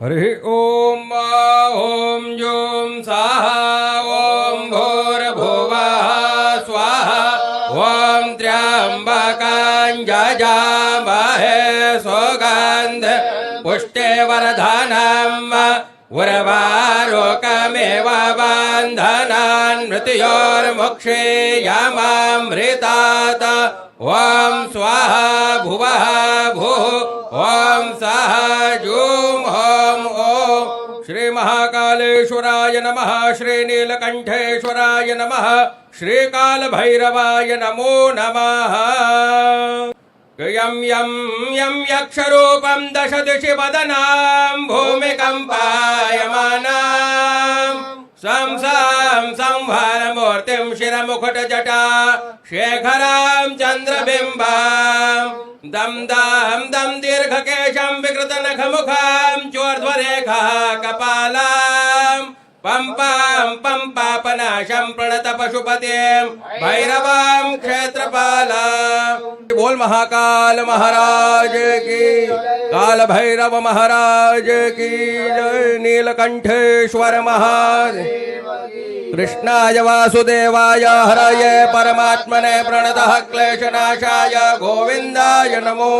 Hari Om Om zoom स्वाहा ओम भूर्भुवः स्वाहा ओम त्र्यंबकं यजामहे सुगंध पुष्टिवर्धनम् उर्वारुकमेव बन्धनान् मृत्योर्मुक्षीयमामृतात् ओम स्वाहा भुवः भुः ओम सः जूम ओम ओम श्री महाकालेश्वराय नमः श्री नीलकंठेश्वराय नमः श्री कालभैरवाय नमो नमः यं यं यं यक्षरूपं दशदिशि वदनां भूमिकम्पायमानां सं सं संहारमूर्तिं शिरमुकुटजटा शेखरां चन्द्रबिम्बां दं दं दं दीर्घकेशं विकृतनखमुखां चोर्ध्वरेखा कपालां पं पं पं पापनाशं प्रणत पशुपतिं भैरवां क्षेत्रपालां बोल महाकाल महाराज की काल भैरव महाराज की जय नीलकंठेश्वर महादेव कृष्णाय वासुदेवाय हरये परमात्मने प्रणतः क्लेशनाशाय गोविंदाय नमो